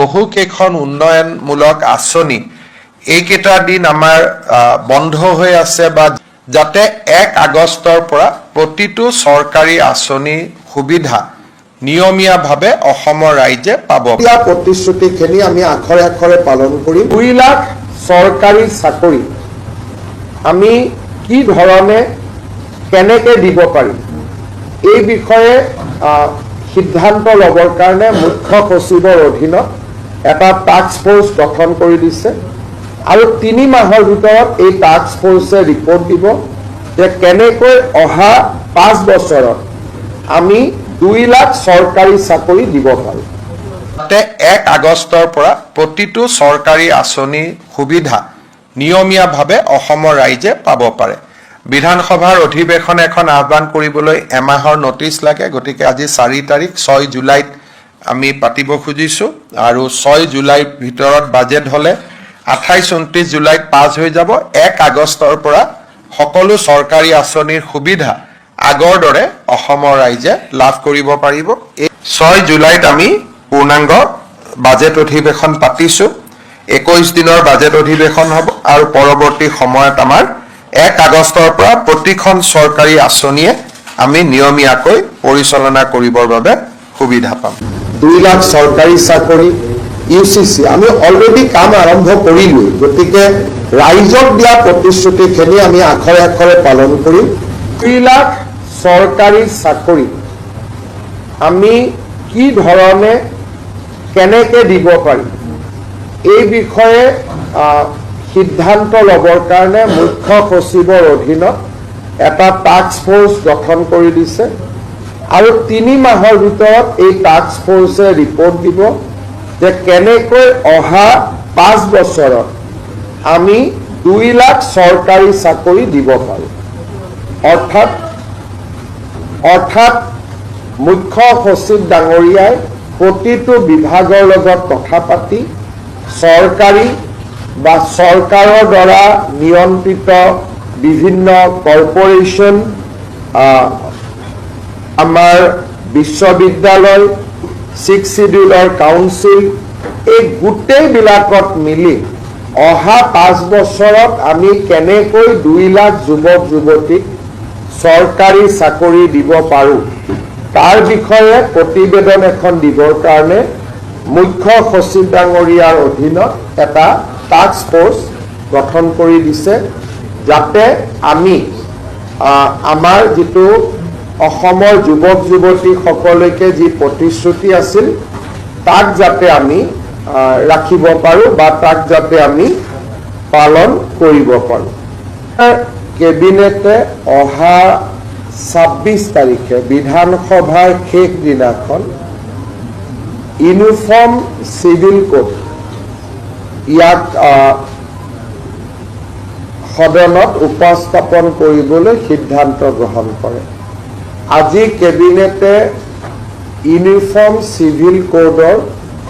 বহুকেইখন উন্নয়নমূলক আঁচনি এইকেইটা দিন আমাৰ বন্ধ হৈ আছে বা যাতে 1 আগষ্টৰ পৰা প্ৰতিটো চৰকাৰী আঁচনি সুবিধা নিয়মীয়াভাৱে অসমৰ ৰাইজে পাব। ইয়াৰ প্ৰতিশ্ৰুতিখিনি আমি আখৰে আখৰে পালন কৰিম। 2 লাখ চৰকাৰী চাকৰি আমি কি ধৰণে কেনেকৈ দিব পাৰিম এই বিষয়ে সিদ্ধান্ত ল'বৰ কাৰণে মুখ্য সচিবৰ অধীনত এটা টাস্ক ফ'ৰ্চ গঠন কৰি দিছে আৰু 3 মাহৰ ভিতৰত এই টাস্ক ফ'ৰ্চে ৰিপৰ্ট দিব যে কেনেকৈ অহা 5 বছৰত আমি 2 লাখ চৰকাৰী চাকৰি দিব পাৰোঁ। যাতে 1 আগষ্টৰ পৰা প্ৰতিটো চৰকাৰী আঁচনি সুবিধা নিয়মীয়াভাৱে অসমৰ ৰাইজে পাব পাৰে। বিধানসভাৰ অধিৱেশন এখন আহ্বান কৰিবলৈ এমাহৰ নটিচ লাগে, গতিকে আজি 4 তাৰিখ 6 জুলাইত আমি পাতিব খুজিছোঁ আৰু 6 জুলাইৰ ভিতৰত বাজেট হ'লে 28-29 জুলাইত পাছ হৈ যাব। 1 আগষ্টৰ পৰা সকলো চৰকাৰী আঁচনিৰ সুবিধা আগৰ দৰে অসমৰ ৰাইজে লাভ কৰিব পাৰিব। 6 জুলাইত আমি পূৰ্ণাংগ বাজেট অধিৱেশন পাতিছোঁ। 21 দিনৰ বাজেট অধিৱেশন হ'ব আৰু পৰৱৰ্তী সময়ত আমাৰ 1 আগষ্টৰ পৰা প্ৰতিখন চৰকাৰী আঁচনিয়ে আমি নিয়মীয়াকৈ পৰিচালনা কৰিবৰ বাবে সুবিধা পাম। 2 লাখ চৰকাৰী চাকৰি UCC আমি অলৰেডি কাম আৰম্ভ কৰিলোঁ, গতিকে ৰাইজক দিয়া প্ৰতিশ্ৰুতিখিনি আমি আখৰে আখৰে পালন কৰিম। 2 লাখ চৰকাৰী চাকৰি আমি কি ধৰণে কেনেকৈ দিব পাৰিম এই বিষয়ে সিদ্ধান্ত ল'বৰ কাৰণে মুখ্য সচিবৰ অধীনত এটা টাস্ক ফ'ৰ্চ গঠন কৰি দিছে আৰু 3 মাহৰ ভিতৰত এই টাস্ক ফ'ৰ্চে ৰিপৰ্ট দিব যে কেনেকৈ অহা 5 বছৰত আমি 2 লাখ চৰকাৰী চাকৰি দিব পাৰোঁ। অৰ্থাৎ মুখ্য সচিব ডাঙৰীয়াই প্ৰতিটো বিভাগৰ লগত কথা পাতি চৰকাৰী বা চৰকাৰৰ দ্বাৰা নিয়ন্ত্ৰিত বিভিন্ন কৰ্পোৰেশ্যন, আমাৰ বিশ্ববিদ্যালয়, 6 শিডিউলৰ কাউন্সিল, এই গোটেইবিলাকত মিলি অহা 5 বছৰত আমি কেনেকৈ 2 লাখ যুৱক যুৱতীক চৰকাৰী চাকৰি দিব পাৰোঁ তাৰ বিষয়ে প্ৰতিবেদন এখন দিবৰ কাৰণে মুখ্য সচিব ডাঙৰীয়াৰ অধীনত এটা টাস্ক ফ'ৰ্চ গঠন কৰি দিছে, যাতে আমি আমাৰ যিটো অসমৰ যুৱক যুৱতীসকলকে যি প্ৰতিশ্ৰুতি আছিল তাক যাতে আমি ৰাখিব পাৰোঁ বা তাক যাতে আমি পালন কৰিব পাৰোঁ। কেবিনেটে অহা 26 তাৰিখে বিধানসভাৰ শেষ দিনাখন ইউনিফৰ্ম চিভিল কোড ইয়াক সদনত উপস্থাপন কৰিবলৈ সিদ্ধান্ত গ্ৰহণ কৰে। আজি কেবিনেটে ইউনিফৰ্ম চিভিল কোডৰ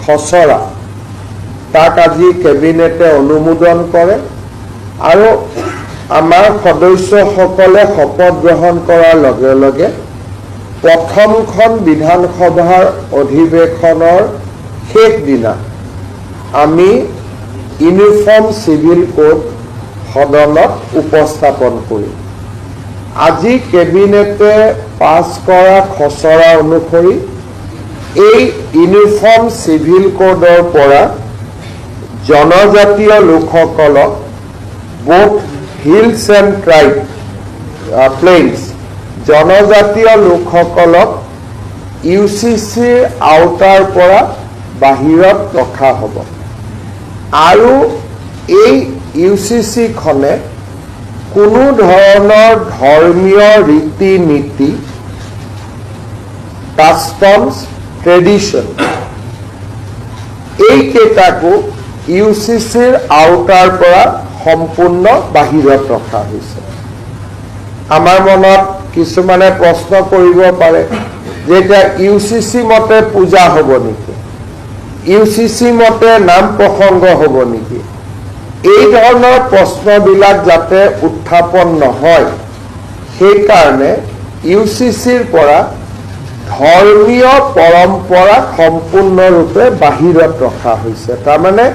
খচৰা তাক আজি কেবিনেটে অনুমোদন কৰে আৰু আমাৰ সদস্যসকলে শপত গ্ৰহণ কৰাৰ লগে লগে প্ৰথমখন বিধানসভাৰ অধিৱেশনৰ শেষ দিনা আমি ইউনিফৰ্ম চিভিল কোড সদনত উপস্থাপন কৰিম। আজি কেবিনেটে পাছ কৰা খচৰা অনুসৰি এই ইউনিফৰ্ম চিভিল কোডৰ পৰা জনজাতীয় লোকসকলক both hills and tribe plains জনজাতীয় লোকসকলক UCCৰ আওতাৰ পৰা বাহিৰত ৰখা হ'ব আৰু এই UCCখনে কোনো ধৰণৰ ধৰ্মীয় ৰীতি নীতি, কাষ্টমছ, ট্ৰেডিশ্যন এইকেইটাকো UCCৰ আওতাৰ পৰা সম্পূৰ্ণ বাহিৰত ৰখা হৈছে। আমাৰ মনত কিছুমানে প্ৰশ্ন কৰিব পাৰে যে এতিয়া UCC মতে পূজা হ'ব নেকি, UCC মতে নাম প্ৰসংগ হ'ব নেকি? এই ধৰণৰ প্ৰশ্নবিলাক যাতে উত্থাপন নহয় সেইকাৰণে UCCৰ পৰা ধৰ্মীয় পৰম্পৰা সম্পূৰ্ণৰূপে বাহিৰত ৰখা হৈছে। তাৰমানে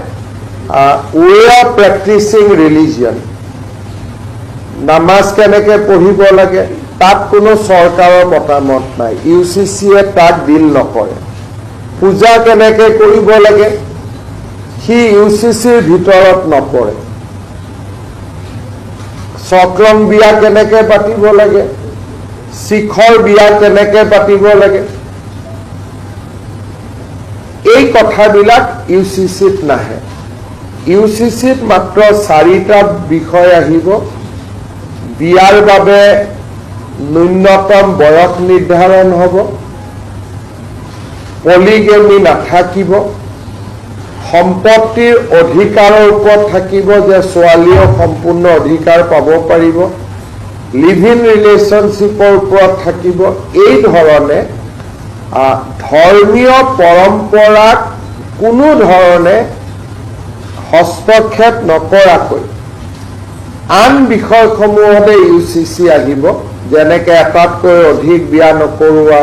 ৱে অফ প্ৰেক্টিচিং ৰিলিজিয়ন, নামাজ কেনেকৈ পঢ়িব লাগে তাত কোনো চৰকাৰৰ মতামত নাই, UCCয়ে তাক ডিল নকৰে। পূজা কেনেকৈ কৰিব লাগে সি UCCৰ ভিতৰত নপৰে। চক্ৰম বিয়া কেনেকৈ পাতিব লাগে, শিখৰ বিয়া কেনেকৈ পাতিব লাগে, এই কথাবিলাক UCCত নাহে। UCCত মাত্ৰ 4টা বিষয় আহিব। বিয়াৰ বাবে ন্যূনতম বয়স নিৰ্ধাৰণ হ'ব, পলিগেমি নাথাকিব, সম্পত্তিৰ অধিকাৰৰ ওপৰত থাকিব যে ছোৱালীয়েও সম্পূৰ্ণ অধিকাৰ পাব পাৰিব, লিভ ইন ৰিলেশ্যনশ্বিপৰ ওপৰত থাকিব। এই ধৰণে ধৰ্মীয় পৰম্পৰাক কোনো ধৰণে হস্তক্ষেপ নকৰাকৈ আন বিষয়সমূহতে UCC আহিব, যেনেকৈ এটাতকৈ অধিক বিয়া নকৰোৱা,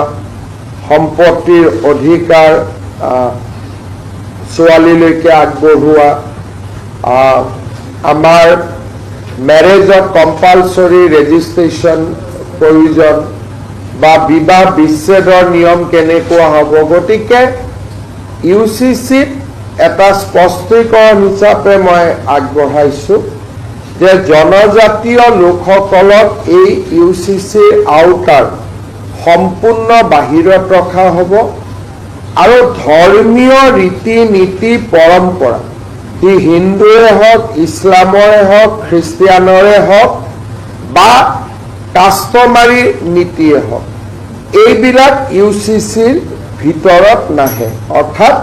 সম্পত্তিৰ অধিকাৰ ছোৱালীলৈকে আগবঢ়োৱা, আমাৰ মেৰেজত কম্পালচৰি ৰেজিষ্ট্ৰেশ্যন প্ৰয়োজন, বা বিবাহ বিচ্ছেদৰ নিয়ম কেনেকুৱা হ'ব। গতিকে UCCত এটা স্পষ্টীকৰণ হিচাপে মই আগবঢ়াইছোঁ যে জনজাতীয় লোকসকলক এই UCCৰ আওতাৰ সম্পূৰ্ণ বাহিৰত ৰখা হ'ব, আৰু ধৰ্মীয় ৰীতি নীতি পৰম্পৰা সি হিন্দুৱে হওক, ইছলামৰে হওক, খ্ৰীষ্টিয়ানৰে হওক বা কাষ্টমাৰী নীতিয়ে হওক, এইবিলাক UCCৰ ভিতৰত নাহে। অৰ্থাৎ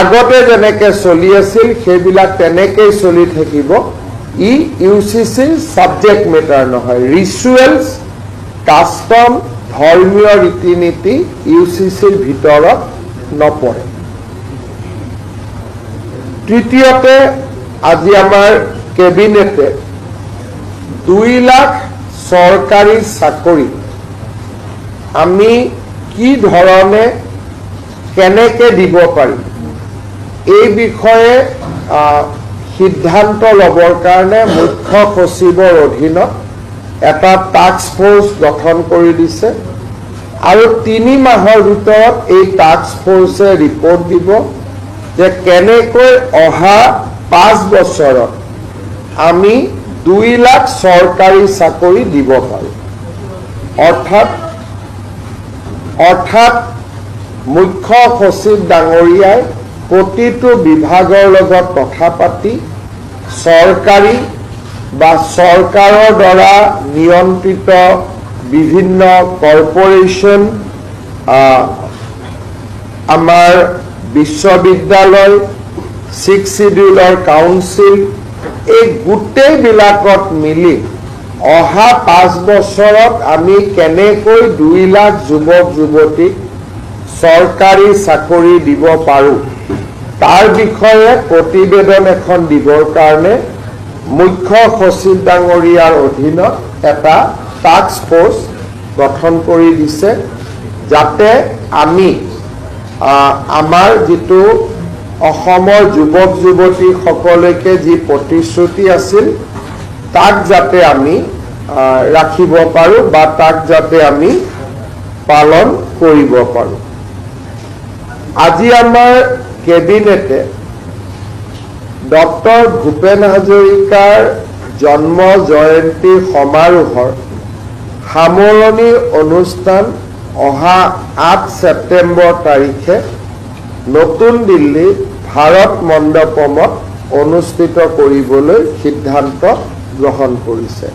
আগতে যেনেকৈ চলি আছিল সেইবিলাক তেনেকেই চলি থাকিব। ই UCCৰ ছাবজেক্ট মেটাৰ নহয়। ৰিচুৱেলছ, কাষ্টম, ধৰ্মীয় ৰীতি নীতি UCCৰ ভিতৰত নপৰে। তৃতীয়তে, আজি আমাৰ কেবিনেটে 2 লাখ চৰকাৰী চাকৰি আমি কি ধৰণে কেনেকৈ দিব পাৰিম এই বিষয়ে সিদ্ধান্ত ল'বৰ কাৰণে মুখ্য সচিবৰ অধীনত এটা টাস্ক ফ'ৰ্চ গঠন কৰি দিছে, আৰু 3 মাহৰ ভিতৰত এই টাস্ক ফ'ৰ্চে ৰিপৰ্ট দিব যে কেনেকৈ অহা 5 বছৰত আমি 2 লাখ চৰকাৰী চাকৰি দিব পাৰোঁ। অৰ্থাৎ মুখ্য সচিব ডাঙৰীয়াই প্ৰতিটো বিভাগৰ লগত কথা পাতি চৰকাৰী বা চৰকাৰৰ দ্বাৰা নিয়ন্ত্ৰিত বিভিন্ন কৰ্পৰেশ্যন, আমাৰ বিশ্ববিদ্যালয়, 6 শিডিউলৰ কাউন্সিল, এই গোটেইবিলাকত মিলি অহা 5 বছৰত আমি কেনেকৈ 2 লাখ যুৱক যুৱতীক চৰকাৰী চাকৰি দিব পাৰোঁ তাৰ বিষয়ে প্ৰতিবেদন এখন দিবৰ কাৰণে মুখ্য সচিব ডাঙৰীয়াৰ অধীনত এটা টাস্ক ফ'ৰ্চ গঠন কৰি দিছে, যাতে আমি আমাৰ যিটো অসমৰ যুৱক যুৱতীসকলকে যি প্ৰতিশ্ৰুতি আছিল তাক যাতে আমি ৰাখিব পাৰোঁ বা তাক যাতে আমি পালন কৰিব পাৰোঁ। আজি আমাৰ কেবিনেটে ডক্টৰ ভূপেন হাজৰিকাৰ জন্ম জয়ন্তী সমাৰোহৰ সামৰণি অনুষ্ঠান অহা 8 ছেপ্টেম্বৰ তাৰিখে নতুন দিল্লীৰ ভাৰত মণ্ডপমত অনুষ্ঠিত কৰিবলৈ সিদ্ধান্ত গ্ৰহণ কৰিছে।